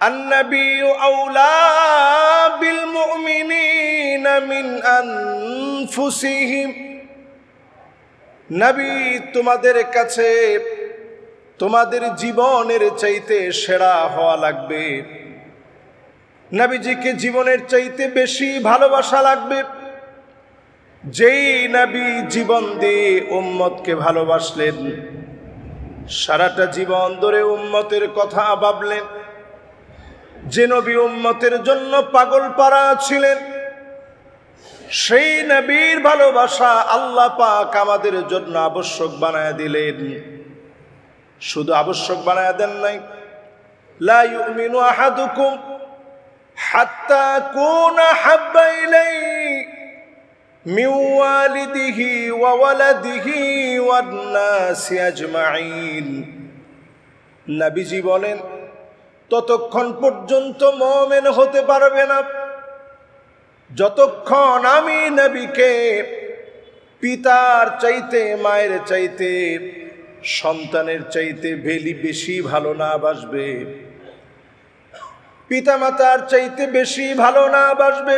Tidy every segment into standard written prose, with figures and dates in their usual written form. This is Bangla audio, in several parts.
النبي أولى بالمؤمنين من أنفسهم নবী তোমাদের কাছে তোমাদের জীবনের চাইতে সেরা হওয়া লাগবে। নবীজিকে জীবনের চাইতে বেশি ভালোবাসা লাগবে। যেই নবী জীবন দিয়ে উম্মতকে ভালোবাসলেন, সারাটা জীবন ধরে উম্মতের কথা ভাবলেন, যে নবী উম্মতের জন্য পাগল পারা ছিলেন, সেই নবীর ভালোবাসা আল্লাহ পাক আমাদের জন্য আবশ্যক বানায় দিলেন। শুধু আবশ্যক বানায় দেন নাই, লা ইউমিনু আহাদুকুম হাত্তা কুনা হাব্বা ইলাইহি মিন ওয়ালিদিহি ওয়া ওয়ালাদিহি ওয়ান নাসি আজমাইন। নবীজি বলেন, ততক্ষণ পর্যন্ত মুমিন হতে পারবে না যতক্ষণ আমি নবীকে পিতার চাইতে, মায়ের চাইতে, সন্তানের চাইতে বেশি ভালো না বাসবে, পিতা মাতার চাইতে বেশি ভালো না বাসবে,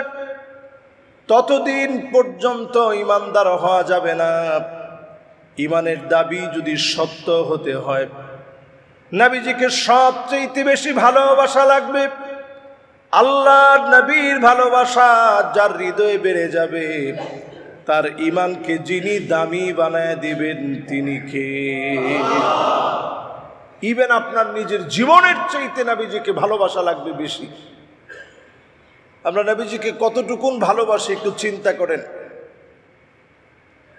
ততদিন পর্যন্ত ঈমানদার হওয়া যাবে না। ঈমানের দাবি যদি সত্য হতে হয়, নবীজিকে সবচেয়ে বেশি ভালোবাসা লাগবে। আল্লাহর নবীর ভালোবাসা যার হৃদয়ে বেড়ে যাবে, তার ঈমানকে যিনি দামি বানায় দিবেন তিনি কে? ইভেন আপনার নিজের জীবনের চাইতে নবীজিকে ভালোবাসা লাগবে বেশি। আমরা নবীজিকে কতটুকুন ভালোবাসি একটু চিন্তা করেন।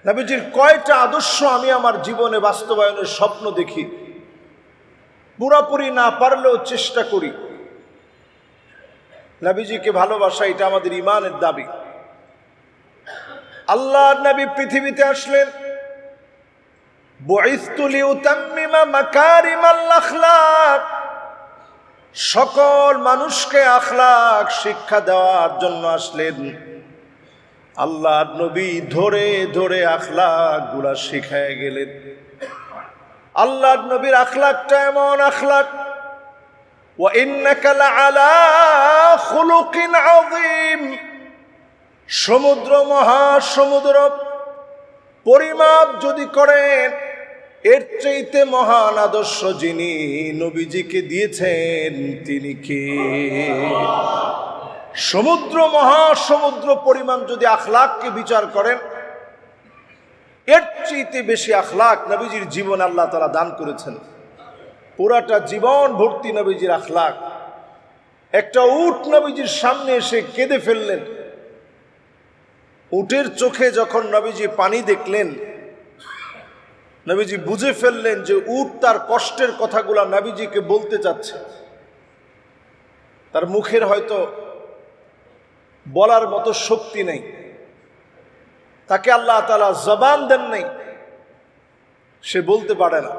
নবীজির কয়টা আদর্শ আমি আমার জীবনে বাস্তবায়নের স্বপ্ন দেখি, পুরোপুরি না পারলেও চেষ্টা করি। নবীজিকে ভালোবাসা এটা আমাদের ঈমানের দাবি। আল্লাহর নবী পৃথিবীতে আসলেন, বুইসতু লিউতাম্মিমা মাকারিমাল আখলাক, সকল মানুষকে আখলাক শিক্ষা দেওয়ার জন্য আসলেন। আল্লাহর নবী ধরে ধরে আখলাক গুলা শিখায় গেলেন। আল্লাহর নবীর আখলাকটা এমন আখলাক, ওয়া ইন্নাকা লাআলা খুলুকিন আযীম, সমুদ্র মহাসমুদ্র পরিমাপ যদি করেন, এর চাইতে মহান আদর্শ যিনি নবীজিকে দিয়েছেন তিনি কে? সমুদ্র মহাসমুদ্র পরিমাণ যদি আখলাককে বিচার করেন, এর চাইতে বেশি আখলাক নবীজির জীবন আল্লাহ তাআলা দান করেছেন। পুরাটা জীবন ভর্তি নবীজির আখলাক। একটা উট নবীজির সামনে এসে কেঁদে ফেললেন। উটের চোখে যখন নবীজি পানি দেখলেন, নবীজি বুঝে ফেললেন যে উট তার কষ্টের কথাগুলা নবীজিকে বলতে চাচ্ছে। তার মুখের হয়তো বলার মতো শক্তি নেই, তাকে আল্লাহ তাআলা জবান দেন নাই, সে বলতে পারে না।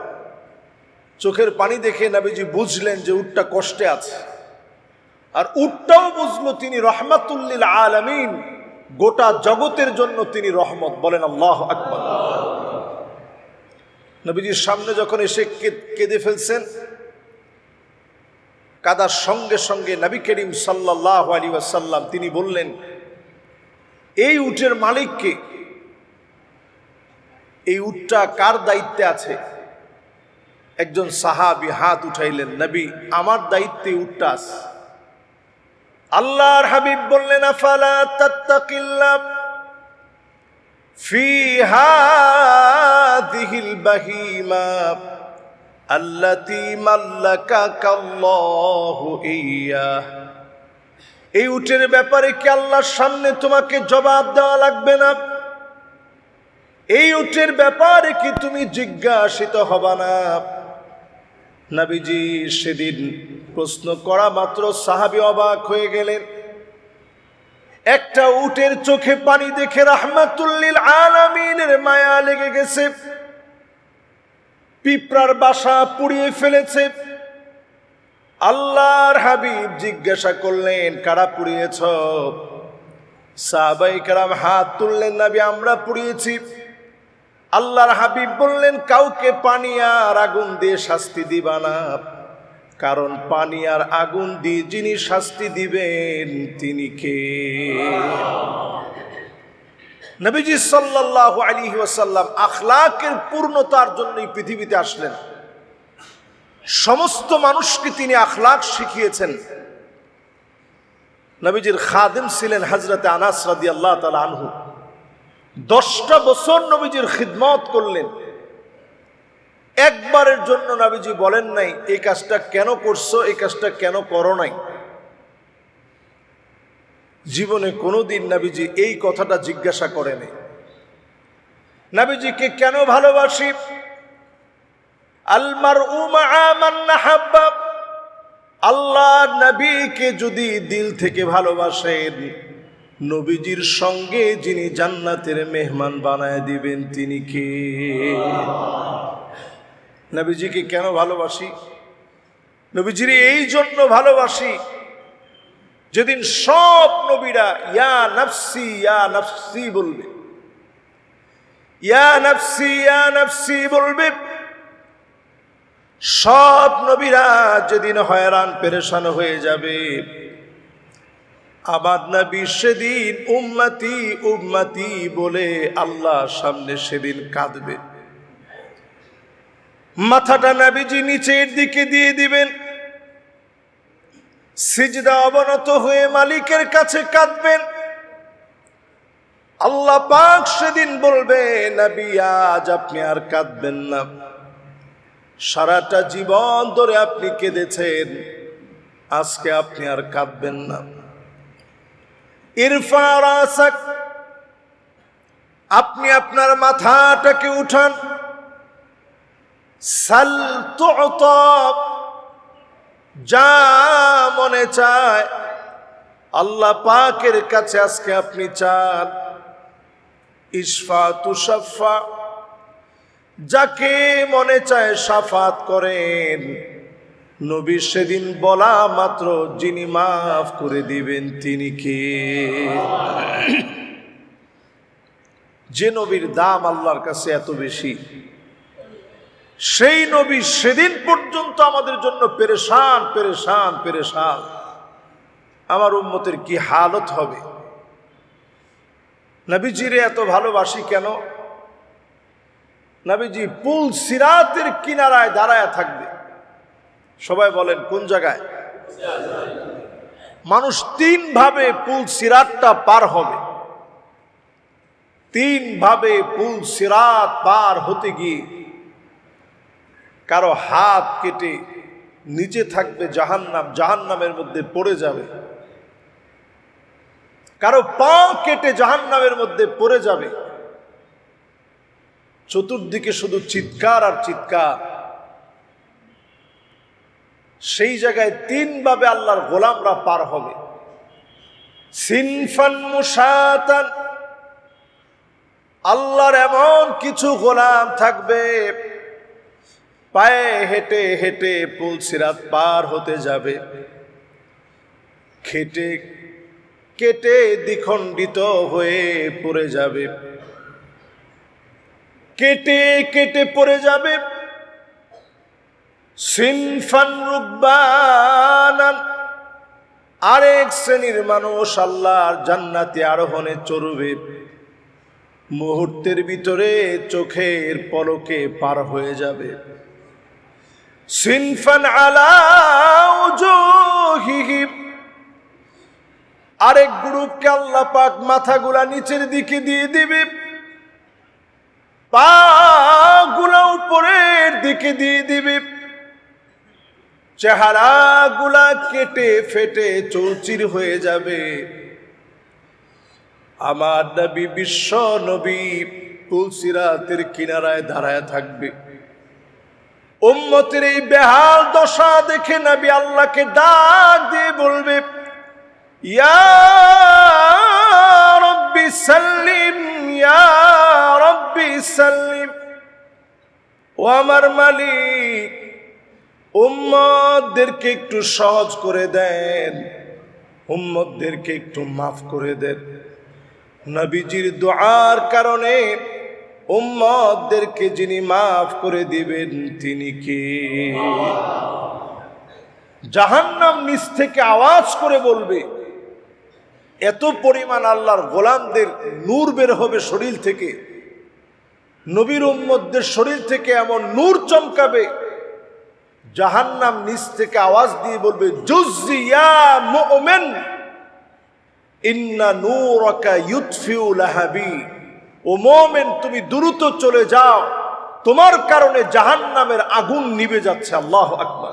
চোখের পানি দেখে নবীজি বুঝলেন যে উটটা কষ্টে আছে, আর উটটাও বুঝলো তিনি রহমাতুল লিল আলামিন, গোটা জগতের জন্য তিনি রহমত। বলেন আল্লাহু আকবার। নবীজির সামনে যখন এসে কেঁদে ফেলছেন, কাদার সঙ্গে সঙ্গে নবী করিম সাল্লাল্লাহু আলাইহি ওয়াসাল্লাম তিনি বললেন, এই উটের মালিককে, এই উটটা কার দায়িত্বে আছে? একজন সাহাবী হাত উঠাইলেন, নবী আমার দায়িত্বে উটটা আছে। আল্লাহর হাবিব বললেন, আফালা তাত্তাকিল্লাহ ফি হাযিহিল বাহিমা আল্লাতী মাল্লাকাকাল্লাহু ইয়্যাহ। এই উটের ব্যাপারে কি আল্লাহর সামনে তোমাকে জবাব দেওয়া লাগবে না? এই উটের ব্যাপারে কি তুমি জিজ্ঞাসিত হবা না? নবীজি সেদিন প্রশ্ন করা মাত্র সাহাবী অবাক হয়ে গেলেন। একটা উটের চোখে পানি দেখে রাহমাতুল লিল আলামিনের মায়া লেগে গেছে। পিঁপড়ার বাসা পুড়িয়ে ফেলেছে। আল্লাহর হাবিব জিজ্ঞাসা করলেন, কারা পুড়িয়েছ? সাহাবায়ে কেরাম হাত তুললেন, নবী আমরা পুড়িয়েছি। আল্লাহর হাবিব বললেন, কাউকে পানি আর আগুন দিয়ে শাস্তি দিবা না, কারণ পানি আর আগুন দিয়ে যিনি শাস্তি দিবেন তিনি কে? নবীজি সাল্লাল্লাহু আলাইহি ওয়াসাল্লাম আখলাকের পূর্ণতার জন্যই পৃথিবীতে আসলেন। সমস্ত মানুষকে তিনি আখলাক শিখিয়েছেন। নবীজির খাদেম ছিলেন হযরত আনাস রাদিয়াল্লাহু তাআলা আনহু। 10টা বছর নবীজির খিদমত করলেন। একবারের জন্য নবীজি বলেন নাই এই কাজটা কেন করছো, এই কাজটা কেন করো নাই। জীবনে কোনোদিন নবীজি এই কথাটা জিজ্ঞাসা করেনি। নবীজিকে কেন ভালোবাসি? আল মারউ মাআ মান নাহাব্বা। আল্লাহ নবীকে যদি দিল থেকে ভালোবাসেন, নবীজির সঙ্গে যিনি জান্নাতের মেহমান বানায় দিবেন তিনি কে? নবীজিকে কেন ভালোবাসি? নবীজির এই জন্য ভালোবাসি, যেদিন সব নবীরা ইয়া নাফসি ইয়া নাফসি বলবে, ইয়া নাফসি ইয়া নাফসি বলবে, সব নবীরা যেদিন হয়রান পেরেশান হয়ে যাবে, আমার নবী সেদিন উম্মতি উম্মতি বলে আল্লাহর সামনে সেদিন কাঁদবে। মাথাটা নবীজি নিচের দিকে দিয়ে দিবেন, সিজদা অবনত হয়ে মালিকের কাছে কাঁদবেন। আল্লাহ পাক সেদিন বলবে, নবী আজ আপনি আর কাঁদবেন না, সারাটা জীবন ধরে আপনি কেঁদেছেন, আজকে আপনি আর কাঁদবেন না। ইরফা রাসাক, আপনি আপনার মাথাটাকে উঠান। সাল তু'তা, যা মনে চায় আল্লাহ পাকের কাছে আজকে আপনি চান। ইশফা তুশাফা, যাকে মনে চায় শাফাত করেন। নবী সেদিন বলা মাত্র যিনি মাফ করে দিবেন তিনি কে? যে নবীর দাম আল্লাহর কাছে এত বেশি, সেই নবী সেদিন পর্যন্ত আমাদের জন্য পেরেশান পেরেশান পেরেশান। আমার উম্মতের কি হালত হবে? নবীজিরে এত ভালোবাসি কেন? নবীজি পুল সিরাতের কিনারায় দাঁড়ায় থাকবে। সবাই বলেন কোন জায়গায়? মানুষ 3 ভাবে পুল সিরাতটা পার হবে। 3 ভাবে পুল সিরাত পার হতে গিয়ে কারো হাত কেটে নিচে থাকবে জাহান্নাম, জাহান্নামের মধ্যে পড়ে যাবে। কারো পা কেটে জাহান্নামের মধ্যে পড়ে যাবে। চতুর্দিকে শুধু চিৎকার আর চিৎকার। সেই জায়গায় 3 ভাবে আল্লাহর গোলামরা পার হবে। সিনফান মুশাতান, আল্লাহর এমন কিছু গোলাম থাকবে পায়ে হেঁটে হেঁটে পুল সিরাত পার হতে যাবে, কেটে কেটে দ্বিখণ্ডিত হয়ে পড়ে যাবে, কেটে কেটে পড়ে যাবে। সিনফান রুকবানান, আরেক শ্রেণীর মানুষ আল্লাহর জান্নাতে আরোহণে চড়বে, মুহূর্তের ভিতরে চোখের পলকে পার হয়ে যাবে। সিনফান আলা উজুহিহিম, আরেক গ্রুপকে আল্লাহ পাক মাথাগুলা নিচের দিকে দিয়ে দিবে, পা গুলা উপরের দিকে দিয়ে দিবে, চেহারা গুলা কেটে ফেটে চৌচির হয়ে যাবে। আমার নবী বিশ্ব নবী পুল সিরাতের কিনারায় দাঁড়ায় থাকবে। উম্মতের এই বেহাল দশা দেখে নবী আল্লাহকে ডাক দিয়ে বলবে, ইয়া রব্বি সাল্লিম, ইয়া রব্বি সাল্লিম। ও আমার মালিক, উম্মতদেরকে একটু সহজ করে দেন, উম্মতদেরকে একটু মাফ করে দেন। নবীজির দুআর কারণে উম্মতদেরকে যিনি মাফ করে দিবেন তিনি কে? জাহান্নাম নিচ থেকে আওয়াজ করে বলবে, এত পরিমাণ আল্লাহর গোলামদের নূর বের হবে শরীর থেকে, নবীর উম্মতদের শরীর থেকে এমন নূর চমকাবে, জাহান্নাম নিচ থেকে আওয়াজ দিয়ে বলবে, জুজ্জি ইয়া মুমিন ইন্না নূরাকা ইউতফিউ লাহাবি, ও মুমিন তুমি দ্রুত চলে যাও, তোমার কারণে জাহান্নামের আগুন নিভে যাচ্ছে। আল্লাহু আকবার।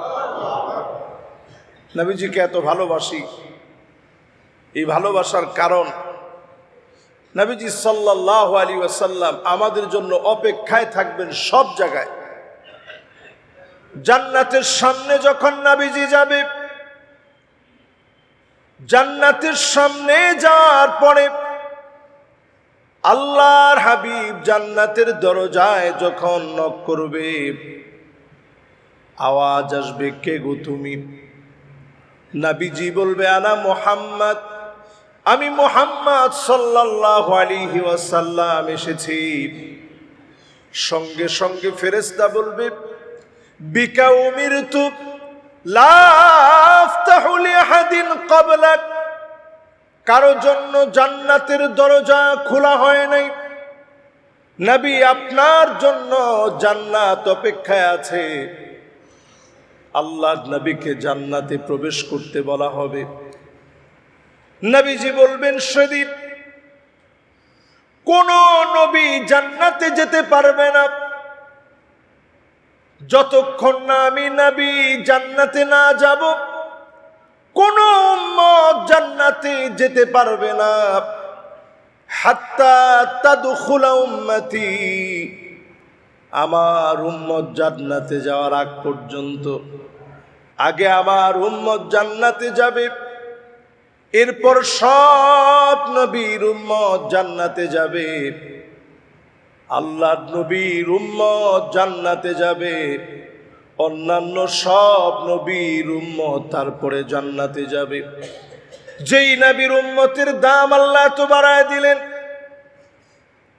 নবীজিকে এত ভালোবাসি, এই ভালোবাসার কারণ নবীজি সাল্লাল্লাহু আলাইহি ওয়াসাল্লাম আমাদের জন্য অপেক্ষায় থাকবেন সব জায়গায়। জান্নাতের সামনে যখন নবীজি যাবে, জান্নাতের সামনে যাওয়ার পরে আল্লাহর হাবিব জান্নাতের দরজায় যখন নক করবে, আওয়াজ আসবে, কে গো তুমি? নবীজি বলবে, আনা মুহাম্মদ, আমি মুহাম্মদ সাল্লাল্লাহু আলাইহি ওয়াসাল্লাম এসেছি। সঙ্গে সঙ্গে ফেরেশতা বলবে, বিকা উমিরতু লা আফতাহু লিআহাদিন ক্বাবলাক, কারো জন্য জান্নাতের দরজা খোলা হয় নাই, নবী আপনার জন্য জান্নাত অপেক্ষায় আছে। আল্লাহর নবীকে জান্নাতে প্রবেশ করতে বলা হবে। নবীজি বলবেন, সেদিন কোন নবী জান্নাতে যেতে পারবে না যতক্ষণ না আমি নবী জান্নাতে না যাব। কোন উম্মত জান্নাতে যেতে পারবে না হাত্তা তাদখুলা উম্মতি, আমার উম্মত জান্নাতে যাওয়ার আগ পর্যন্ত। আগে আমার উম্মত জান্নাতে যাবে, এরপর সব নবীর উম্মত জান্নাতে যাবে। আল্লাহর নবীর উম্মত জান্নাতে যাবে, অন্যান্য সব নবীর উম্মত তারপরে জান্নাতে যাবে। যেই নবীর উম্মতের দাম আল্লাহ তো বাড়ায় দিলেন,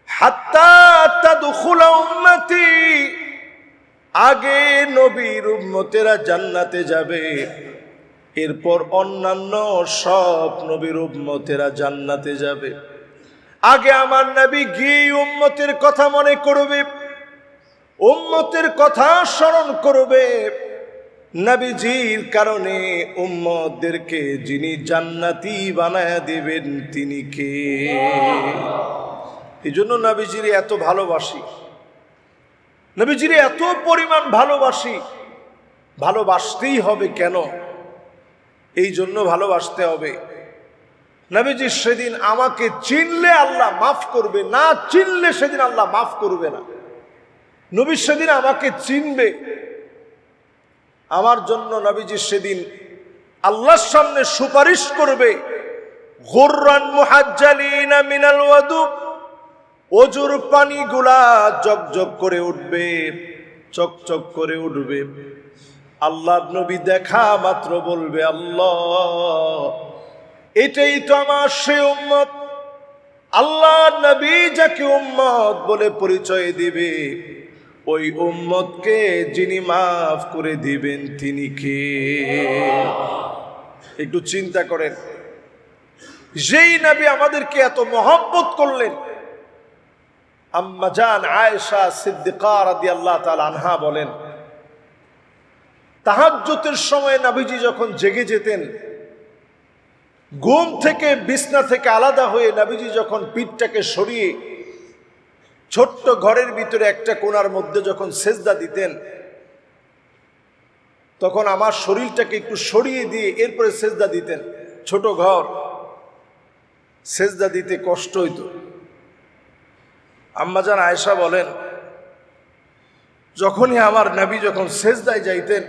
হাত্তা তাদখুলা উম্মতি, আগে নবীর উম্মতেরা জান্নাতে যাবে, এরপর অন্যান্য সব নবীর উম্মতেরা জান্নাতে যাবে। আগে আমার নবী গিয়ে উম্মতের কথা মনে করবে, উম্মতের কথা স্মরণ করবে। নবীজির কারণে উম্মতদেরকে যিনি জান্নাতি বানায়া দিবেন তিনি কে? এই জন্য নবীজির এত ভালোবাসি, নবীজির এত পরিমাণ ভালোবাসি। ভালোবাসতেই হবে কেন? এই জন্য ভালোবাসতে হবে, নবীজি সেদিন আমাকে চিনলে আল্লাহ মাফ করবে, না চিনলে সেদিন আল্লাহ মাফ করবে না। নবী সেদিন আমাকে চিনবে, আমার জন্য নবীজি সেদিন আল্লাহর সামনে সুপারিশ করবে। গুররান মুহাজ্জালিনা মিনাল ওয়াদু, ওজুর পানিগুলা জগজগ করে উঠবে, চকচক করে উঠবে। আল্লাহর নবী দেখা মাত্র বলবে, আল্লাহ এটাই তো আমার সেই উম্মত। আল্লাহর নবী যাকে উম্মত বলে পরিচয় দিবে, ওই উম্মতকে যিনি মাফ করে দিবেন তিনি কে? একটু চিন্তা করেন, যেই নবী আমাদেরকে এত মহব্বত করলেন। আম্মা জান আয়েশা সিদ্দিকা রাদিয়াল্লাহু তাআলা আনহা বলেন, তাহাজ্জুদের সময় নবীজি যখন জেগে যেতেন, ঘুম থেকে বিছনা থেকে আলাদা হয়ে নবীজি যখন পিঠটাকে সরিয়ে ছোট্ট ঘরের ভিতরে একটা কোণার মধ্যে যখন সেজদা দিতেন, তখন আমার শরীরটাকে একটু সরিয়ে দিয়ে এরপরে সেজদা দিতেন। ছোট ঘর, সেজদা দিতে কষ্ট হইত। আম্মা জান আয়েশা বলেন, যখনই আমার নবী যখন সেজদায় যাইতেন,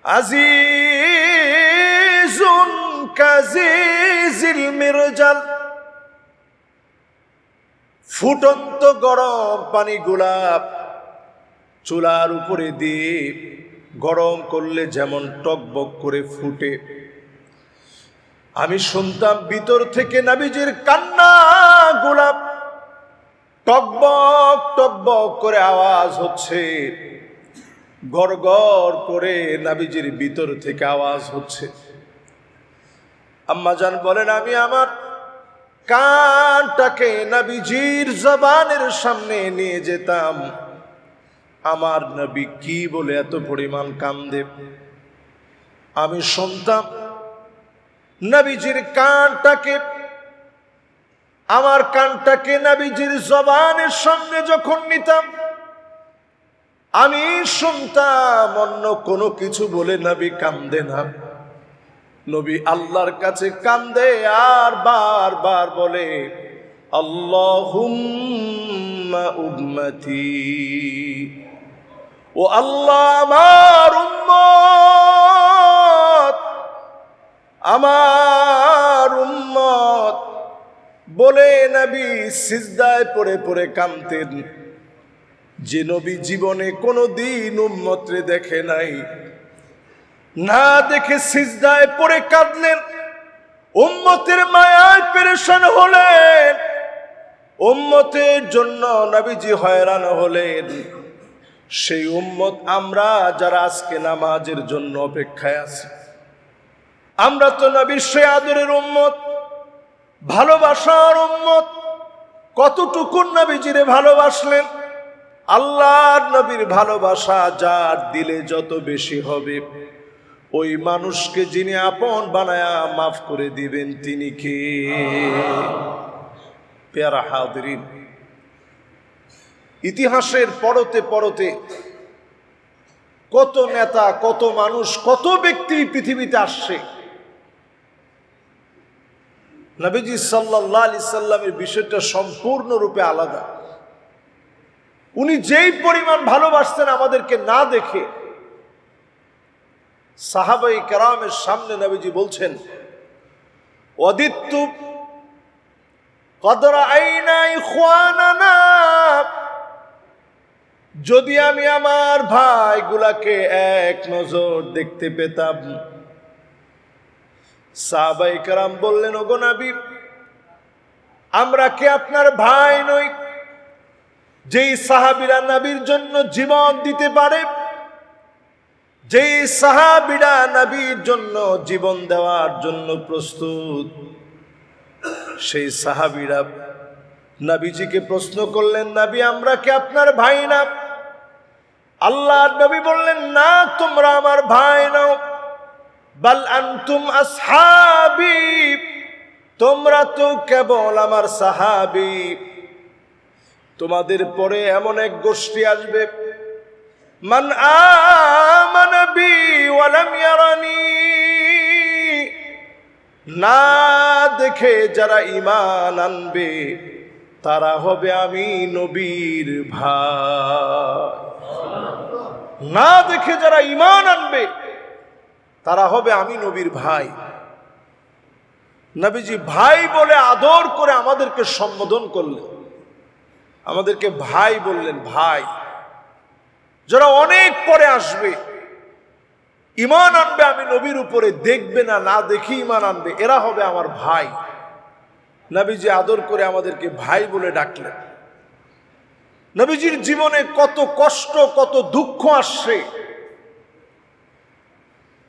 আজিজুন কাজিজিল মিরজাল, ফুটন্ত গরম পানি গোলাপ চুলার উপরে দিয়ে গরম করলে যেমন টকবক করে ফুটে, আমি শুনতাম ভিতর থেকে নবীজির কান্না গোলাপ টকবক টকবক করে আওয়াজ হচ্ছে। গড় গড় করে নবীজির ভিতর থেকে আওয়াজ হচ্ছে। আম্মাজান বলেন, আমি আমার কানটাকে নবীজির জবানের সামনে নিয়ে যেতাম, আমার নবী কি বলে এত পরিমাণ কান্দে আমি শুনতাম। নবীজির কানটাকে, আমার কানটাকে নবীজির জবানের সামনে যখন নিতাম, আমি শুনতাম অন্য কোনো কিছু বলে নবী কান্দে না। নবী আল্লাহর কাছে কান্দে আর বারবার বলে, আল্লাহুম্মা উম্মতি, ও আল্লাহ আমার উম্মত, আমার উম্মত বলে নবী সিজদায় পড়ে পড়ে কাঁদতেন। যে নবী জীবনে কোনোদিন উম্মতরে দেখে নাই, না দেখে সিজদায় পড়ে কাঁদলেন, উম্মতের মায়ায় পেরেশান হলেন, উম্মতের জন্য নবীজি হয়রান হলেন। সেই উম্মত আমরা যারা আজকে নামাজের জন্য অপেক্ষায় আছি, আমরা তো নবীর সেই আদরের উম্মত, ভালোবাসার উম্মত। কতটুকু নবীজিরে ভালোবাসলেন। আল্লাহর নবীর ভালোবাসা যার দিলে যত বেশি হবে, ওই মানুষকে যিনি আপন বানায়া মাফ করে দিবেন তিনি কে? প্যারা হাদিরিন, ইতিহাসের পরতে পরতে কত নেতা, কত মানুষ, কত ব্যক্তি পৃথিবীতে আসছে। নবীজি সাল্লাল্লাহু আলাইহি সাল্লামের বিষয়টা সম্পূর্ণরূপে আলাদা। উনি যেই পরিমাণ ভালোবাসতেন আমাদেরকে না দেখে, সাহাবাই কেরামের সামনে নবীজি বলছেন, ওয়াদিত্তু কদ রাআইনা ইখওয়ানানা, যদি আমি আমার ভাইগুলাকে এক নজর দেখতে পেতাম। সাহাবাই কেরাম বললেন, ওগো নবী, আমরা কি আপনার ভাই নই? যেই সাহাবীরা নবীর জন্য জীবন দিতে পারে, যেই সাহাবীরা নবীর জন্য জীবন দেওয়ার জন্য প্রস্তুত, সেই সাহাবীরা নবীজিকে প্রশ্ন করলেন, নবী আমরা কি আপনার ভাই না? আল্লাহর নবী বললেন, না, তোমরা আমার ভাই নও, বাল আনতুম আসহাবি, তোমরা তো কেবল আমার সাহাবী। তোমাদের পরে এমন এক গোষ্ঠী আসবে, মান আমানা বি ওয়া লাম ইয়ারানি, না দেখে যারা ঈমান আনবে তারা হবে আমি নবীর ভাই। না দেখে যারা ঈমান আনবে তারা হবে আমি নবীর ভাই। নবীজি ভাই বলে আদর করে আমাদেরকে সম্বোধন করলেন, আমাদেরকে ভাই বললেন। ভাই যারা অনেক পরে আসবে, ঈমান আনবে আমি নবীর উপরে, দেখবে না, না দেখে ঈমান আনবে, এরা হবে আমার ভাই। নবীজি আদর করে আমাদেরকে ভাই বলে ডাকলেন। নবীজির জীবনে কত কষ্ট, কত দুঃখ আসছে,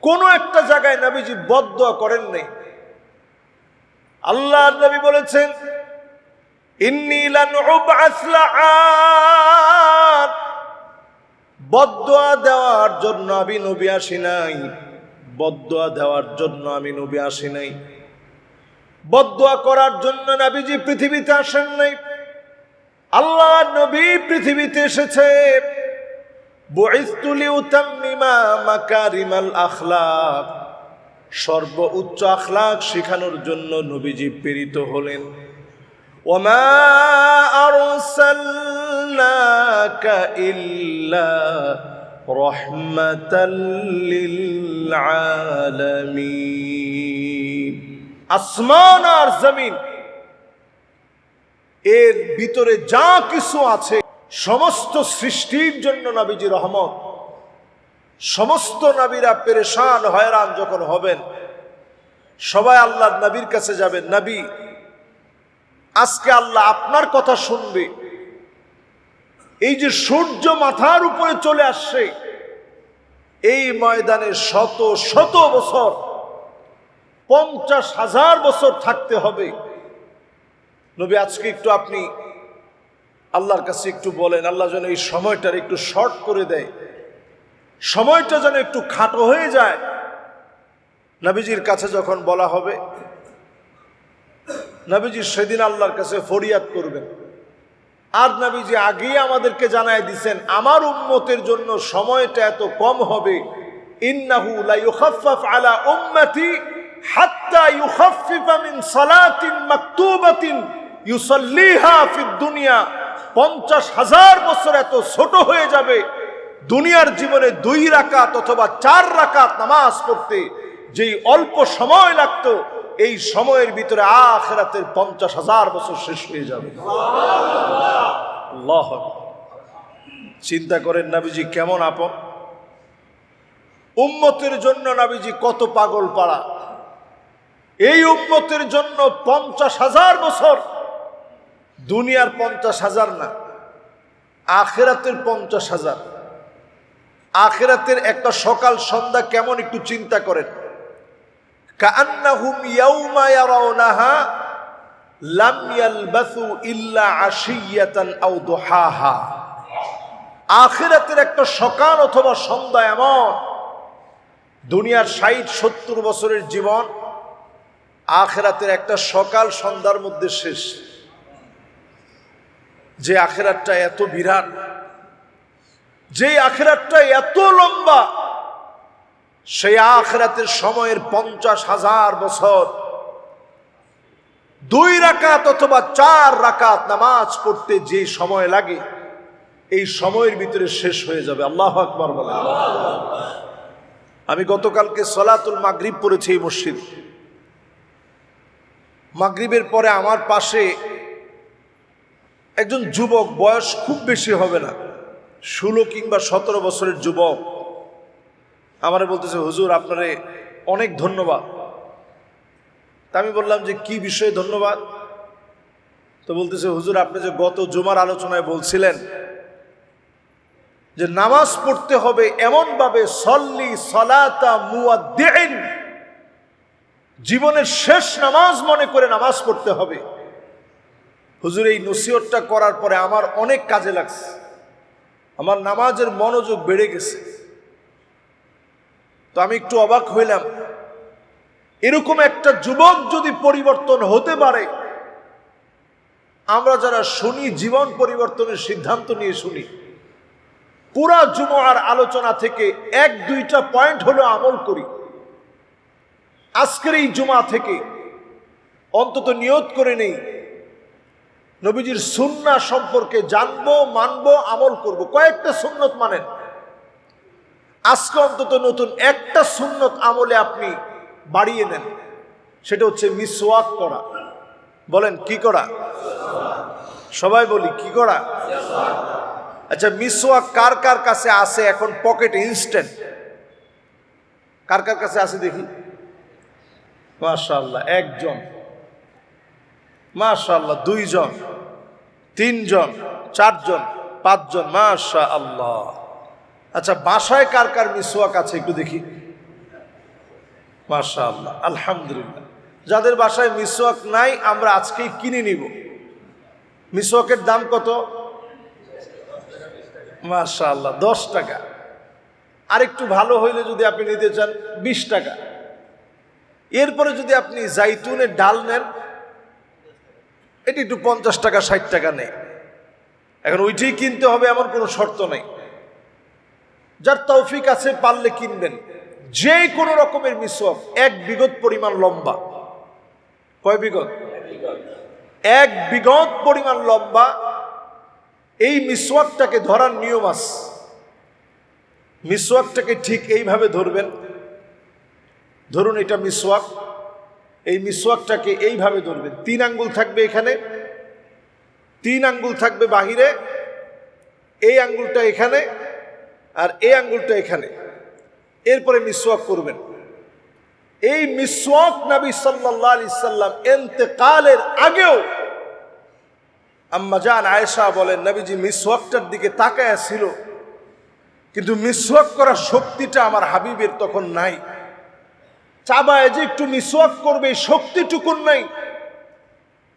কোন একটা জায়গায় নবীজি বদদুয়া করেন নাই। আল্লাহর নবী বলেছেন, ইন্নী লান উবআস লাআন, বদদুয়া দেওয়ার জন্য আমি নবী আসি নাই, বদদুয়া দেওয়ার জন্য আমি নবী আসি নাই, বদদুয়া করার জন্য নবীজি পৃথিবীতে আসেন নাই। আল্লাহর নবী পৃথিবীতে এসেছে বুইসতু লিউতাম্মিমা মাকারিমাল আখলাক, সর্বোচ্চ আখলাক শেখানোর জন্য নবীজি প্রেরিত হলেন। ওমা আরসালনাকা ইল্লা রাহমাতাল লিল আলামিন। আসমান আর জমিন এর ভিতরে যা কিছু আছে সমস্ত সৃষ্টির জন্য নবীজি রহমত। সমস্ত নবীরা পেরেশান হয়রান যখন হবেন, সবাই আল্লাহর নবীর কাছে যাবেন, নবী আজকে আল্লাহ আপনার কথা শুনবে। এই যে সূর্য মাথার উপরে চলে আসছে, এই ময়দানে শত শত বছর 50,000 বছর থাকতে হবে। নবী আজকে একটু আপনি আল্লাহর কাছে একটু বলেন, আল্লাহ যেন এই সময়টার একটু শর্ট করে দেয়, সময়টা যেন একটু খাটো হয়ে যায়। নবীজির কাছে যখন বলা হবে, নবীজি সেদিন আল্লাহর কাছে ফরিয়াদ করবেন। আর নবীজি আগেই আমাদেরকে জানায় দিয়েছেন, আমার উম্মতের জন্য সময়টা এত কম হবে, ইন্নাহু লা ইউখাফফাফ আলা উম্মতি হাত্তা ইউখাফফিফা মিন সালাতিন মাকতুবাতিন ইউসাল্লিহা ফিদ দুনিয়া। 50,000 বছর এত ছোট হয়ে যাবে, দুনিয়ার জীবনে 2 রাকাত অথবা 4 রাকাত নামাজ পড়তে যেই অল্প সময় লাগতো, এই সময়ের ভিতরে আখিরাতের 50,000 বছর শেষ হয়ে যাবে। আল্লাহ চিন্তা করেন নবীজি কেমন আপন, উম্মতের জন্য নবীজি কত পাগল পাড়া। এই উম্মতের জন্য 50,000 বছর, দুনিয়ার 50,000 না, আখিরাতের 50,000। আখিরাতের একটা সকাল সন্ধ্যা কেমন একটু চিন্তা করেন। কাআন্নাহুম ইয়াউমা ইয়ারাউনাহা লাম ইয়ালবাসু ইল্লা আশিয়াতান আও দুহাহা। আখিরাতের একটা সকাল অথবা সন্ধ্যা এমন, দুনিয়ার 60-70 বছরের জীবন আখিরাতের একটা সকাল সন্ধ্যার মধ্যে শেষ। যে আখিরাতটা এত বিরাট, যে আখিরাতটা এত লম্বা, সেই আখিরাতের সময়ের 50,000 বছর 2 রাকাত অথবা 4 রাকাত নামাজ পড়তে যে সময় লাগে, এই সময়ের ভিতরে শেষ হয়ে যাবে। আল্লাহু আকবার বলেন। আমি গতকালকে সলাতুল মাগরিব পড়েছি এই মসজিদে। মাগরিবের পরে আমার পাশে একজন যুবক, বয়স খুব বেশি হবে না, 16 কিংবা 17 বছরের যুবক, আমারে বলতেছে, হুজুর আপনারে অনেক ধন্যবাদ। তা আমি বললাম যে কি বিষয়ে ধন্যবাদ? তো বলতেছে, হুজুর আপনি যে গত জুমার আলোচনায় বলছিলেন যে নামাজ পড়তে হবে এমন ভাবে, সল্লি সলাতা মুয়াদ্দিন, জীবনের শেষ নামাজ মনে করে নামাজ পড়তে হবে। হুজুর এই নসিহতটা করার পরে আমার অনেক কাজে লাগছে, আমার নামাজের মনোযোগ বেড়ে গেছে। তো আমি একটু অবাক হইলাম, এরকম একটা যুবক যদি পরিবর্তন হতে পারে, আমরা যারা শুনি জীবন পরিবর্তনের সিদ্ধান্ত নিয়ে শুনি, পুরা জুমার আলোচনা থেকে 1-2টা পয়েন্ট হলো আমল করি। আজকের এই জুমা থেকে অন্তত নিয়ত করে নেই, নবীজির সুন্নাহ সম্পর্কে জানবো, মানবো, আমল করব। কয়েকটা সুন্নত মানেন, আজকে অন্তত নতুন একটা সুন্নত আমলে আপনি বাড়িয়ে নেন, সেটা হচ্ছে মিসওয়াক করা। বলেন কি করা? সবাই বলি কি করা? আচ্ছা, মিসওয়াক কার কার কাছে আছে এখন পকেটে ইনস্ট্যান্ট? কার কার কাছে আছে দেখি? মাশাআল্লাহ, একজন, মাশাআল্লাহ, 2 জন, 3 জন, 4 জন, 5 জন, মাশাআল্লাহ। আচ্ছা, বাসায় কার কার মিসওয়াক আছে একটু দেখি? মাশাআল্লাহ, আলহামদুলিল্লাহ। যাদের বাসায় মিসওয়াক নাই, আমরা আজকেই কিনে নিব। মিসওয়াকের দাম কত? মাশাআল্লাহ, 10 টাকা। আরেকটু ভালো হইলে যদি আপনি নিতে চান 20 টাকা। এরপরে যদি আপনি জাইতুনের ডাল নেন, এটি একটু 50 টাকা 60 টাকা নেই। এখন ওইটাই কিনতে হবে এমন কোনো শর্ত নেই, যার তৌফিক আছে পারলে কিনবেন। যে কোনো রকমের মিসওয়াক 1 বিঘত পরিমাণ লম্বা। কয় বিঘত? 1 বিঘত পরিমাণ লম্বা। এই মিসওয়াকটাকে ধরার নিয়ম আছে। মিসওয়াকটাকে ঠিক এইভাবে ধরবেন। ধরুন এটা মিসওয়াক, এই মিসওয়াকটাকে এইভাবে ধরবেন। 3 আঙ্গুল থাকবে এখানে, 3 আঙ্গুল থাকবে বাহিরে, এই আঙ্গুলটা এখানে আর এই আঙ্গুলটা এখানে। এরপরে মিসওয়াক করবেন। এই মিসওয়াক নবী সাল্লাল্লাহু আলাইহি সাল্লাম ইন্তেকালের আগেও আম্মা জান আয়েশা বলেন, নবীজি মিসওয়াকটার দিকে তাকায়া ছিল, কিন্তু মিসওয়াক করার শক্তিটা আমার হাবিবের তখন নাই। চাবায় যে একটু মিসওয়াক করবে এই শক্তিটুকুন নাই।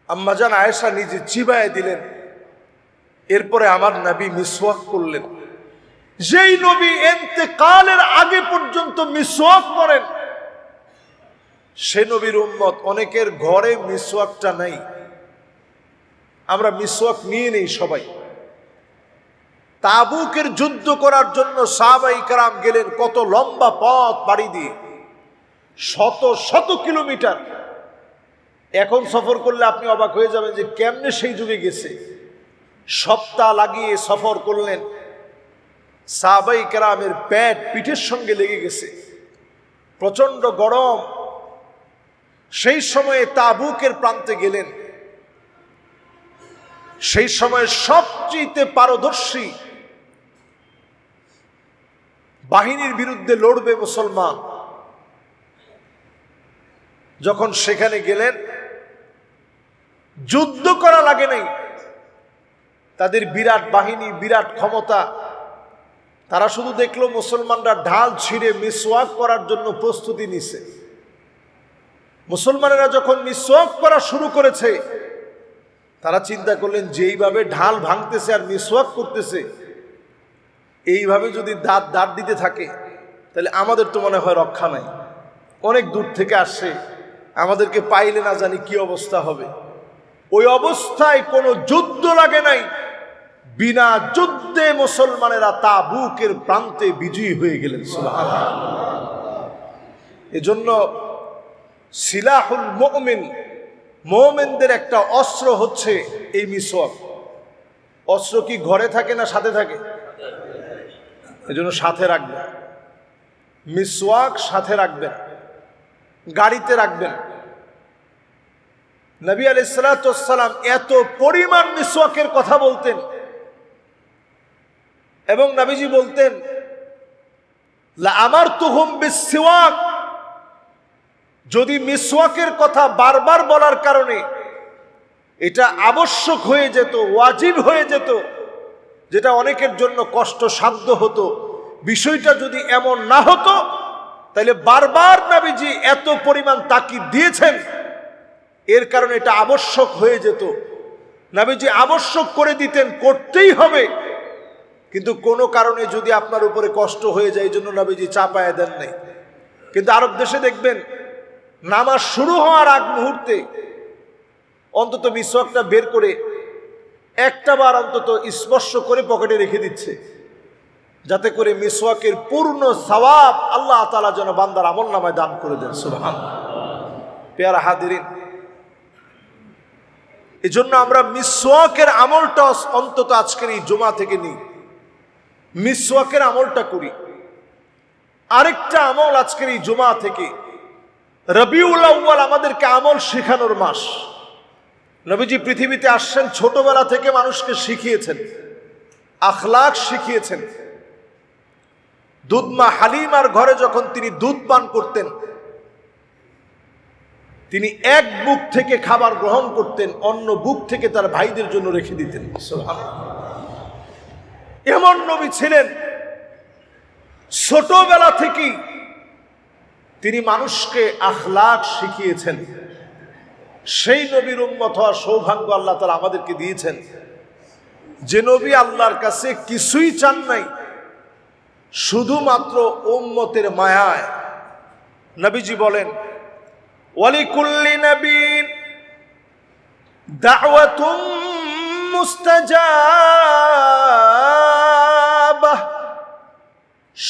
আম্মাজান আয়েশা নিজে চিবায় দিলেন, এরপরে আমার নবী মিসওয়াক করলেন। যেই নবী ইন্তেকালের আগে পর্যন্ত মিসওয়াক করেন, সে নবীর উম্মত অনেকের ঘরে মিসওয়াকটা নাই। আমরা মিসওয়াক নিয়ে নেই সবাই। তাবুকের যুদ্ধ করার জন্য সাহাবায়ে কেরাম গেলেন কত লম্বা পথ পাড়ি দিয়ে, শত শত কিলোমিটার। এখন সফর করলে আপনি অবাক হয়ে যাবেন যে কেমনে সেই যুগে গেছে। সপ্তাহ লাগিয়ে সফর করলেন। সাহাবায়ে কেরামের পেট পিঠের সঙ্গে লেগে গেছে, প্রচন্ড গরম। সেই সময়ে তাবুকের প্রান্তে গেলেন। সেই সময় সবচেয়ে পারদর্শী বাহিনীর বিরুদ্ধে লড়বে মুসলমান। যখন সেখানে গেলেন, যুদ্ধ করা লাগে নাই, তাদের বিরাট বাহিনী, বিরাট ক্ষমতা। তারা শুধু দেখলো মুসলমানরা ঢাল ছিঁড়ে মিসওয়াক করার জন্য প্রস্তুতি নিছে। মুসলমানেরা যখন মিসওয়াক করা শুরু করেছে, তারা চিন্তা করলেন যে এইভাবে ঢাল ভাঙতেছে আর মিসওয়াক করতেছে, এইভাবে যদি দাঁত দিতে থাকে তাহলে আমাদের তো মনে হয় রক্ষা নাই। অনেক দূর থেকে আসছে, আমাদেরকে পাইলে না জানি কি অবস্থা হবে। ওই অবস্থায় কোনো যুদ্ধ লাগে নাই। বিনা যুদ্ধে মুসলমানেরা তাবুকের প্রান্তে বিজয়ী হয়ে গেলেন। সুবহানাল্লাহ। এজন্য সিলাহুল মুমিন, মুমিনদের একটা অস্ত্র হচ্ছে এই মিসওয়াক। অস্ত্র কি ঘরে থাকে না সাথে থাকে? এজন্য সাথে রাখবেন, মিসওয়াক সাথে রাখবেন, গাড়িতে রাখবেন। নবী আলাইহিস সালাতু ওয়াস সালাম এত পরিমাণ মিসওয়াকের কথা বলতেন, এবং নবীজি বলতেন লা আমারতুহুম বিসওয়াক। যদি মিসওয়াকের কথা বারবার বলার কারণে এটা আবশ্যক হয়ে যেত, ওয়াজিব হয়ে যেত, যেটা অনেকের জন্য কষ্টসাধ্য হতো, বিষয়টা যদি এমন না হতো, তাহলে বারবার নবীজি এত পরিমাণ তাকিদ দিয়েছেন, এর কারণে এটা আবশ্যক হয়ে যেত। নবীজি আবশ্যক করে দিতেন, করতেই হবে। কিন্তু কোনো কারণে যদি আপনার উপরে কষ্ট হয়ে যায়, এই জন্য নবীজি চাপায়া দেন নাই। কিন্তু আরব দেশে দেখবেন নামাজ শুরু হওয়ার আগ মুহূর্তে অন্তত মিসওয়াকটা বের করে একটা বার অন্তত স্পর্শ করে পকেটে রেখে দিচ্ছে, যাতে করে মিসওয়াকের পূর্ণ সওয়াব আল্লাহ তাআলা যেন বান্দার আমলনামায় দান করে দেন। সুবহানাল্লাহ। প্রিয় হাজিরিন, এজন্য আমরা মিসওয়াকের আমলটা অন্তত আজকের এই জুমা থেকে নিই, মিসওয়াকের আমলটা করি। আরেকটা আমল আজকের এই জুমা থেকে, রবিউল আউয়াল আমাদেরকে আমল শেখানোর মাস। নবীজি পৃথিবীতে আসছেন, ছোটবেলা থেকে মানুষকে শিখিয়েছেন, আখলাক শিখিয়েছেন। দুধমা হালিমার ঘরে যখন তিনি দুধ পান করতেন, তিনি এক বুক থেকে খাবার গ্রহণ করতেন, অন্য বুক থেকে তার ভাইদের জন্য রেখে দিতেন। সুবহানাল্লাহ। এমন নবী ছিলেন, ছোটবেলা থেকেই তিনি মানুষকে আখলাক শিখিয়েছেন। সেই নবীর উম্মত হওয়ার সৌভাগ্য আল্লাহ তাআলা আমাদেরকে দিয়েছেন। যে নবী আল্লাহর কাছে কিছুই চান নাই, শুধুমাত্র উম্মতের মায়ায়। নবীজি বলেন, ওয়ালিকুল্লি নবীন দাওয়াতুম মুস্তাজাবাহ।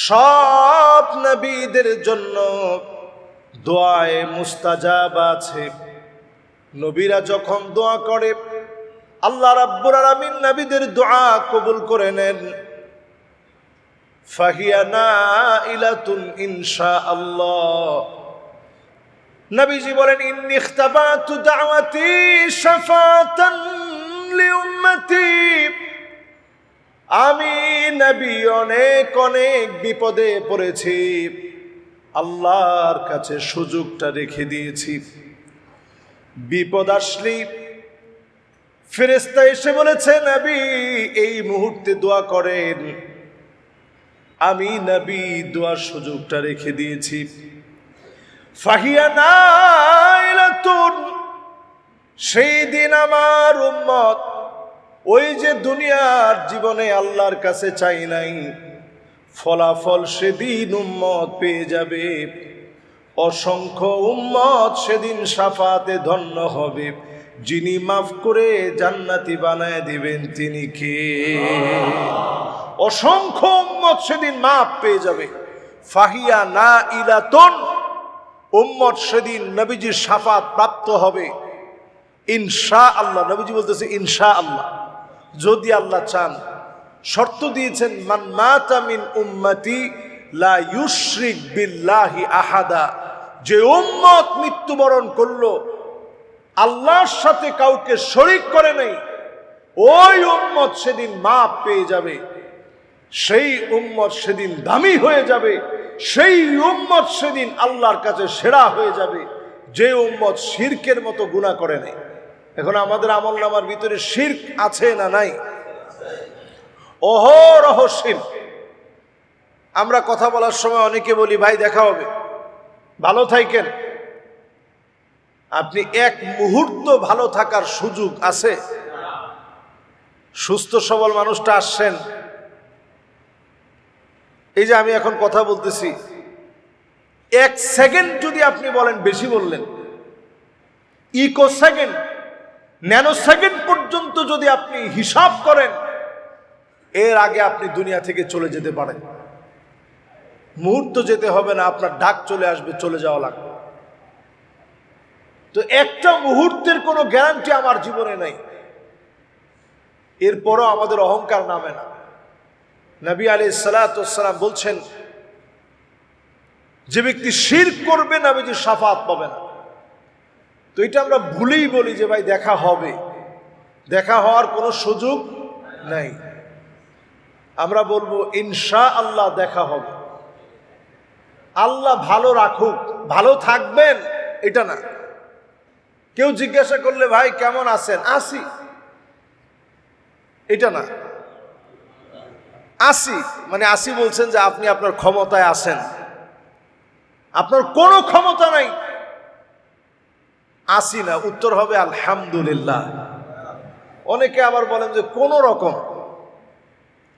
সব নবীদের জন্য দোয়ায়ে মুস্তাজাব আছে। নবীরা যখন দোয়া করে, আল্লাহ রাব্বুল আলামিন নবীদের দোয়া কবুল করে নেন। ফাহিয়া নাইলাতুন ইনশাআল্লাহ। নবীজি বলেন, ইন্নী ইখতাবাতু দাওয়াতি শাফাতান লিউম্মতি। আমি নবী অনেক অনেক বিপদে পড়েছি, আল্লাহর কাছে সুযোগটা রেখে দিয়েছি। বিপদ আসলেই ফেরেশতা এসে বলেছে, নবী এই মুহূর্তে দোয়া করেন। আমি নবী দোয়ার সুযোগটা রেখে দিয়েছি। ফাহিয়া নাইলাতুন, সেই দিন আমার উম্মত ওই যে দুনিয়ার জীবনে আল্লাহর কাছে চাই নাই, ফলাফল সেদিন উম্মত পেয়ে যাবে। অসংখ্য উম্মত সেদিন শাফাতে ধন্য হবে। যিনি মাফ করে জান্নাতি বানায় দিবেন তিনি কে? অসংখ্য উম্মত সেদিন মাফ পেয়ে যাবে। ফাহিয়া না ইলাতুন, উম্মত সেদিন নবীজির শাফাত প্রাপ্ত হবে ইনশাআল্লাহ। নবীজি বলতেছে ইনশাআল্লাহ, যদি আল্লাহ চান। শর্ত দিয়েছেন মান মাতা মিন উম্মতি লা ইউশরিক বিল্লাহি আহাদা, যে উম্মত মৃত্যুবরণ করলো আল্লাহর সাথে কাউকে শরীক করে নাই, ওই উম্মত সেদিন মাপ পেয়ে যাবে। সেই উম্মত সেদিন দামি হয়ে যাবে। সেই উম্মত সেদিন আল্লাহর কাছে সেরা হয়ে যাবে, যে উম্মত শিরকের মতো গুনাহ করে নাই। এখন আমাদের আমল নামার ভিতরে শিরক আছে না নাই? অহরহ শিরক। আমরা কথা বলার সময় অনেকে বলি ভাই দেখা হবে, ভালো থাকেন। আপনি এক মুহূর্ত ভালো থাকার সুযোগ আছে? সুস্থ সবল মানুষটা আসছেন, এই যে আমি এখন কথা বলতেছি, এক সেকেন্ড যদি আপনি বলেন, বেশি বললেন, ইকো সেকেন্ড, ন্যানো সেকেন্ড পর্যন্ত যদি আপনি হিসাব করেন, এর আগে আপনি দুনিয়া থেকে চলে যেতে পারেন। মুহূর্ত যেতে হবে না, আপনার ডাক চলে আসবে, চলে যাওয়া লাগবে। তো একটা মুহূর্তের কোনো গ্যারান্টি আমার জীবনে নাই। এরপরও আমাদের অহংকার নামে না। নবী আলাইহিস সালাতু ওয়াস সালাম বলছেন, যে ব্যক্তি শিরক করবে নবীজির শাফাত পাবে না। তো এটা আমরা ভুলেই বলি যে ভাই দেখা হবে, দেখা হওয়ার কোনো সুযোগ নাই। আমরা বলবো ইনশাআল্লাহ দেখা হবে। আল্লাহ ভালো রাখুক, ভালো থাকবেন এটা না। কেউ জিজ্ঞাসা করলে ভাই কেমন আছেন, আসি, এটা না। আসি মানে আসি বলছেন যে আপনি আপনার ক্ষমতায় আছেন, আপনার কোনো ক্ষমতা নাই, আসি না। উত্তর হবে আলহামদুলিল্লাহ। অনেকে আবার বলেন যে কোনো রকম,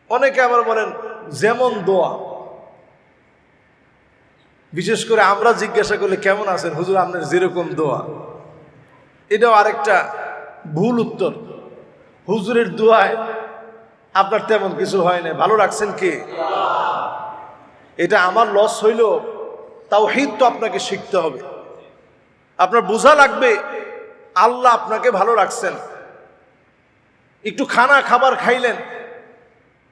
অনেকে আবার বলেন যেমন দোয়া। বিশেষ করে আমরা জিজ্ঞাসা করলে কেমন আছেন হুজুর, আপনার যেরকম দোয়া। এটাও আরেকটা ভুল উত্তর। হুজুরের দোয়ায় আপনার তেমন কিছু হয় না, ভালো রাখছেন কে? এটা আমার লস হইল, তাওহীদ তো আপনাকে শিখতে হবে। আপনার বোঝা লাগবে আল্লাহ আপনাকে ভালো রাখছেন। একটু খাবার খাইলেন,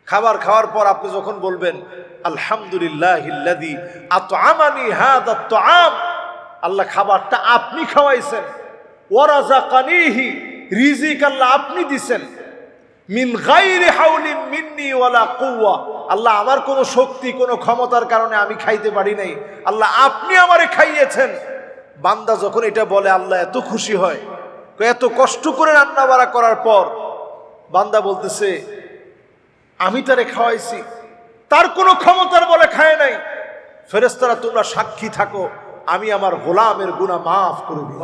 খাবার খাওয়ার পর আপনি যখন বলবেন আলহামদুলিল্লাহিল্লাযী আত'আমানি হাযা আত-তা'আম, আল্লাহ খাবারটা আপনি খাওয়াইছেন। ওয়া রাযাকানিহি, রিজিক আল্লাহ আপনি দিবেন। মিন গায়রি হাওলিন মিন্নি ওয়ালা কুওয়া, আল্লাহ আমার কোনো শক্তি কোনো ক্ষমতার কারণে আমি খাইতে পারি নাই, আল্লাহ আপনি আমারে খাইয়েছেন। বান্দা যখন এটা বলে আল্লাহ এত খুশি হয়। এত কষ্ট করে রান্না বাড়া করার পর বান্দা বলতেছে আমি তারে খাওয়াইছি, তার কোনো ক্ষমতার বলে খায় নাই। ফেরেশতারা তোমরা সাক্ষী থাকো, আমি আমার গোলামের গুনাহ মাফ করে দিই।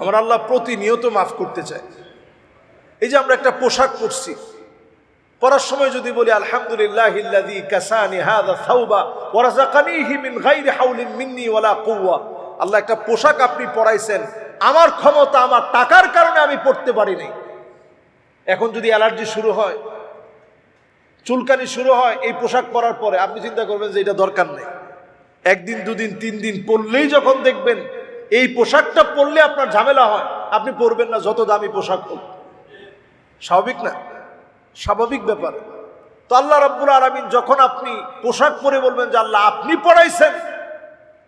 আমার আল্লাহ প্রতিনিয়ত মাফ করতে চায়। এই যে আমরা একটা পোশাক পরছি, পরার সময় যদি বলি আলহামদুলিল্লাহিল্লাযী কাসানি হাযা সাওবা ওয়া রাযাকানিহি মিন গায়রি হাওলিন মিন্নি ওয়ালা কুওয়া, আল্লাহ একটা পোশাক আপনি পরাইছেন, আমার ক্ষমতা আমার টাকার কারণে আমি পরতে পারি নাই। এখন যদি অ্যালার্জি শুরু হয়, চুলকানি শুরু হয় এই পোশাক পরার পরে, আপনি চিন্তা করবেন যে এটা দরকার নেই। একদিন দুদিন তিন দিন পরলেই যখন দেখবেন এই পোশাকটা পরলে আপনার ঝামেলা হয়, আপনি পরবেন না যত দামি পোশাক হোক। স্বাভাবিক না? স্বাভাবিক ব্যাপার। তো আল্লাহ রাব্বুল আলামিন যখন আপনি পোশাক পরে বলবেন যে আল্লাহ আপনি পরাইছেন,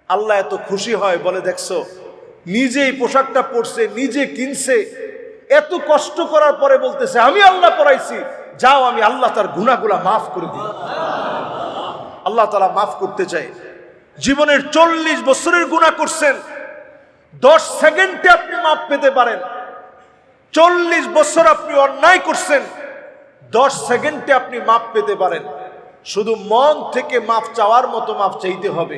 আল্লাহ এত খুশি হয়, বলে দেখছো নিজে এই পোশাকটা পরছে, নিজে কিনছে, এত কষ্ট করার পরে বলতেছে আমি আল্লাহ পরাইছি, যাও আমি আল্লাহ তার গুনাহগুলা মাফ করে দিই। আল্লাহ তাআলা মাফ করতে চায়। জীবনের 40 বছরের গুনাহ করছেন, 10 সেকেন্ডে আপনি মাফ পেতে পারেন। 40 বছর আপনি অন্যায় করছেন, 10 সেকেন্ডে আপনি মাপ পেতে পারেন। শুধু মন থেকে মাফ চাওয়ার মতো মাফ চাইতে হবে,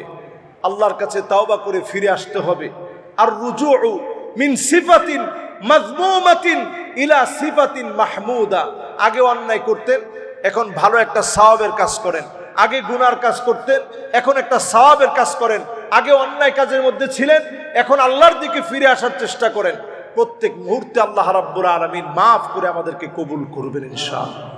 আল্লাহর কাছে তাওবা করে ফিরে আসতে হবে। আর রুজুউ মিন সিফাতিন মাজমুমাতিন ইলা সিফাতিন মাহমুদা, আগে অন্যায় করতেন এখন ভালো একটা সওয়াবের কাজ করেন, আগে গুনার কাজ করতেন এখন একটা সওয়াবের কাজ করেন, আগে অন্যায় কাজের মধ্যে ছিলেন এখন আল্লাহর দিকে ফিরে আসার চেষ্টা করেন। প্রত্যেক মুহূর্তে আল্লাহ রাব্বুল আলামিন মাফ করে আমাদেরকে কবুল করবেন ইনশাআল্লাহ।